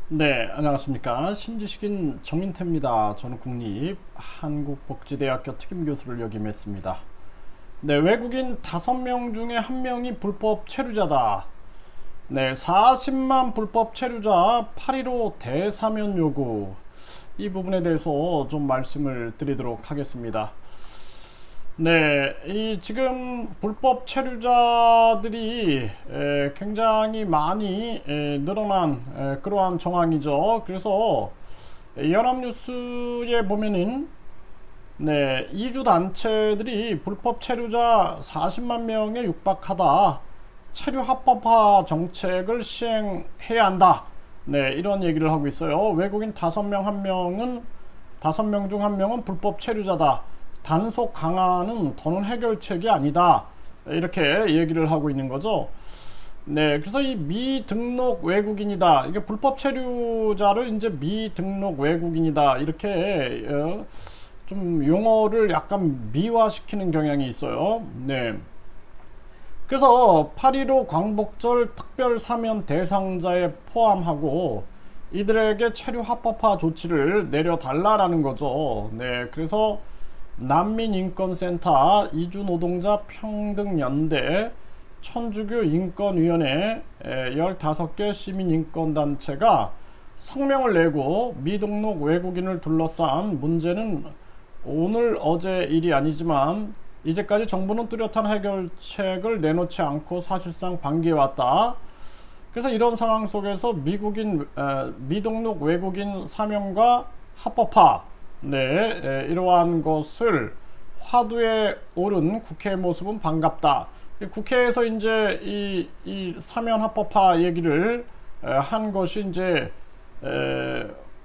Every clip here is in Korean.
네, 안녕하십니까. 신지식인 정인태입니다. 저는 국립한국복지대학교 특임교수를 역임했습니다. 네, 외국인 5명 중에 1명이 불법 체류자다. 네, 40만 불법 체류자 8.15 대사면 요구. 이 부분에 대해서 좀 말씀을 드리도록 하겠습니다. 네, 이 지금 불법 체류자들이 굉장히 많이 늘어난 그러한 정황이죠. 그래서 연합뉴스에 보면은 네, 이주 단체들이 불법 체류자 40만 명에 육박하다. 체류 합법화 정책을 시행해야 한다. 네, 이런 얘기를 하고 있어요. 외국인 5명 중 1명은 불법 체류자다. 단속 강화는 더는 해결책이 아니다. 이렇게 얘기를 하고 있는 거죠. 네, 그래서 이 미등록 외국인이다. 이게 불법 체류자를 이제 미등록 외국인이다. 이렇게 좀 용어를 약간 미화시키는 경향이 있어요. 네. 그래서 8.15 광복절 특별 사면 대상자에 포함하고 이들에게 체류 합법화 조치를 내려달라라는 거죠. 네, 그래서 난민인권센터, 이주노동자 평등연대, 천주교 인권위원회 15개 시민인권단체가 성명을 내고 미등록 외국인을 둘러싼 문제는 오늘 어제 일이 아니지만 이제까지 정부는 뚜렷한 해결책을 내놓지 않고 사실상 방기해왔다. 그래서 이런 상황 속에서 미등록 외국인 사명과 합법화, 네, 이러한 것을 화두에 오른 국회의 모습은 반갑다. 국회에서 이제 이 사면 합법화 얘기를 한 것이 이제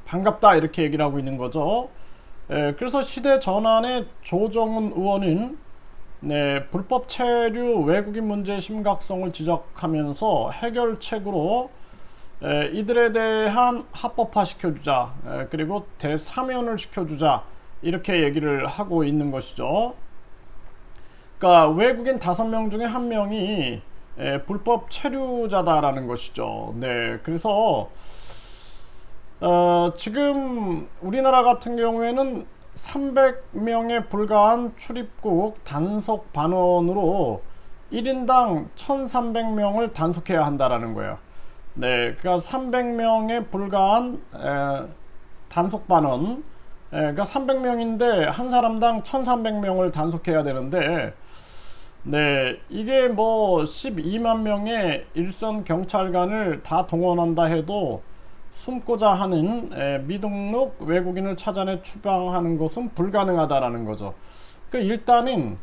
반갑다 이렇게 얘기를 하고 있는 거죠. 그래서 시대 전환의 조정훈 의원은 네, 불법 체류 외국인 문제의 심각성을 지적하면서 해결책으로 이들에 대한 합법화 시켜주자, 그리고 대사면을 시켜주자 이렇게 얘기를 하고 있는 것이죠. 그러니까 외국인 5명 중에 1명이 불법 체류자다라는 것이죠. 네, 그래서 지금 우리나라 같은 경우에는 300명에 불과한 출입국 단속 반원으로 1인당 1300명을 단속해야 한다라는 거예요. 네, 그러니까 300명에 불과한 단속 반원, 그러니까 300명인데 한 사람당 1300명을 단속해야 되는데 네, 이게 뭐 12만 명의 일선 경찰관을 다 동원한다 해도 숨고자 하는 미등록 외국인을 찾아내 추방하는 것은 불가능하다라는 거죠. 그러니까 일단은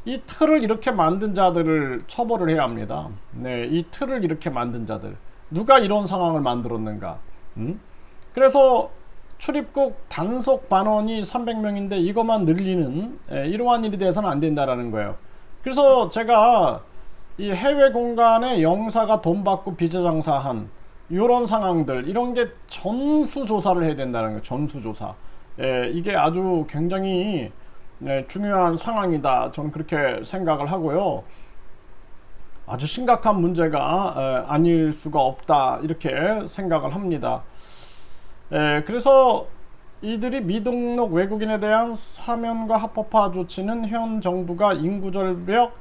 이 틀을 이렇게 만든 자들을 처벌을 해야 합니다. 네, 이 틀을 이렇게 만든 자들. 누가 이런 상황을 만들었는가? 그래서 출입국 단속 반원이 300명인데 이것만 늘리는 이러한 일이 돼서는 안 된다라는 거예요. 그래서 제가 이 해외 공간에 영사가 돈 받고 비자장사한 이런 상황들 이런 게 전수조사를 해야 된다는 거예요. 전수조사. 이게 아주 굉장히 중요한 상황이다. 저는 그렇게 생각을 하고요. 아주 심각한 문제가 아닐 수가 없다. 이렇게 생각을 합니다. 그래서 이들이 미등록 외국인에 대한 사면과 합법화 조치는 현 정부가 인구절벽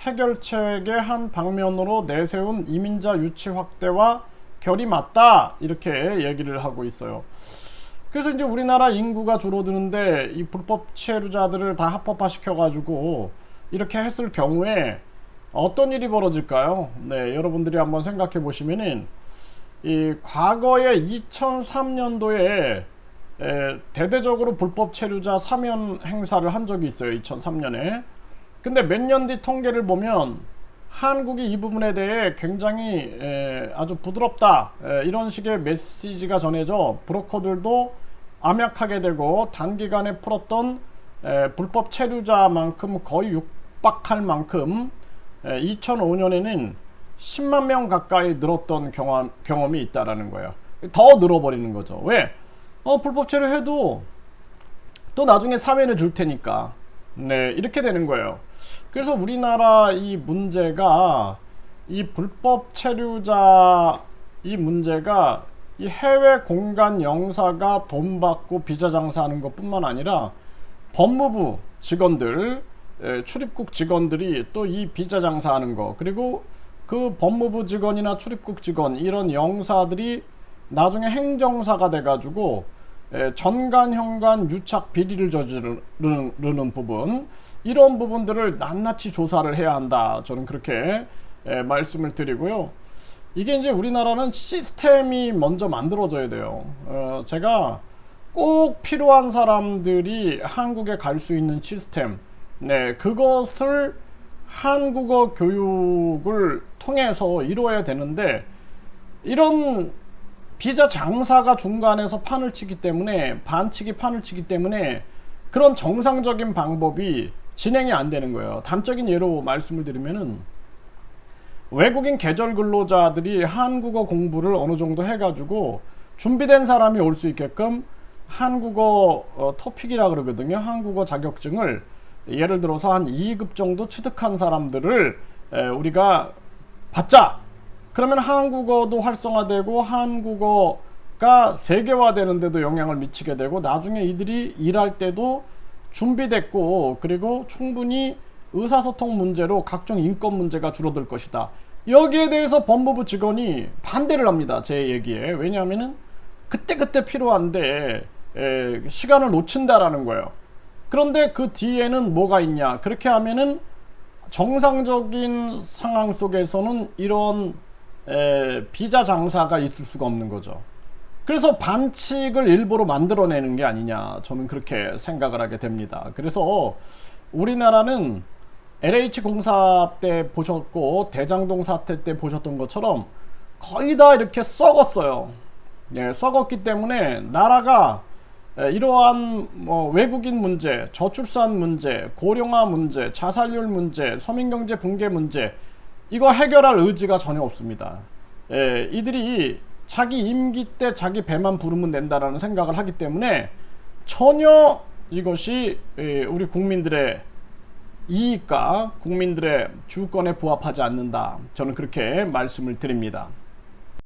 해결책의 한 방면으로 내세운 이민자 유치 확대와 결이 맞다 이렇게 얘기를 하고 있어요. 그래서 이제 우리나라 인구가 줄어드는데 이 불법 체류자들을 다 합법화 시켜가지고 이렇게 했을 경우에 어떤 일이 벌어질까요? 네, 여러분들이 한번 생각해 보시면은 이 과거에 2003년도에 대대적으로 불법 체류자 사면 행사를 한 적이 있어요. 2003년에. 근데 몇 년 뒤 통계를 보면 한국이 이 부분에 대해 굉장히 아주 부드럽다 이런 식의 메시지가 전해져 브로커들도 암약하게 되고 단기간에 풀었던 불법 체류자만큼 거의 육박할 만큼 2005년에는 10만 명 가까이 늘었던 경험이 있다라는 거예요. 더 늘어버리는 거죠. 왜? 불법 체류해도 또 나중에 사면을 줄 테니까. 네, 이렇게 되는 거예요. 그래서 우리나라 이 문제가 이 불법 체류자 이 문제가 이 해외 공간 영사가 돈 받고 비자 장사하는 것뿐만 아니라 법무부 직원들, 출입국 직원들이 또 이 비자 장사하는 거, 그리고 그 법무부 직원이나 출입국 직원 이런 영사들이 나중에 행정사가 돼가지고 전관, 현관, 유착 비리를 저지르는 부분, 이런 부분들을 낱낱이 조사를 해야 한다. 저는 그렇게 말씀을 드리고요. 이게 이제 우리나라는 시스템이 먼저 만들어져야 돼요. 제가 꼭 필요한 사람들이 한국에 갈 수 있는 시스템, 네, 그것을 한국어 교육을 통해서 이루어야 되는데, 이런 비자 장사가 중간에서 판을 치기 때문에, 반치기 판을 치기 때문에 그런 정상적인 방법이 진행이 안 되는 거예요. 단적인 예로 말씀을 드리면은, 외국인 계절 근로자들이 한국어 공부를 어느 정도 해가지고 준비된 사람이 올 수 있게끔 한국어 토픽이라 그러거든요. 한국어 자격증을 예를 들어서 한 2급 정도 취득한 사람들을 우리가 받자. 그러면 한국어도 활성화되고 한국어가 세계화되는 데도 영향을 미치게 되고, 나중에 이들이 일할 때도 준비됐고, 그리고 충분히 의사소통 문제로 각종 인권 문제가 줄어들 것이다. 여기에 대해서 법무부 직원이 반대를 합니다. 제 얘기에. 왜냐하면은 그때그때 필요한데 시간을 놓친다라는 거예요. 그런데 그 뒤에는 뭐가 있냐? 그렇게 하면은 정상적인 상황 속에서는 이런 비자 장사가 있을 수가 없는 거죠. 그래서 반칙을 일부러 만들어내는 게 아니냐, 저는 그렇게 생각을 하게 됩니다. 그래서 우리나라는 LH 공사 때 보셨고 대장동 사태 때 보셨던 것처럼 거의 다 이렇게 썩었어요. 예, 썩었기 때문에 나라가 이러한 외국인 문제, 저출산 문제, 고령화 문제, 자살률 문제, 서민경제 붕괴 문제, 이거 해결할 의지가 전혀 없습니다. 이들이 자기 임기 때 자기 배만 부르면 된다라는 생각을 하기 때문에 전혀 이것이 우리 국민들의 이익과 국민들의 주권에 부합하지 않는다. 저는 그렇게 말씀을 드립니다.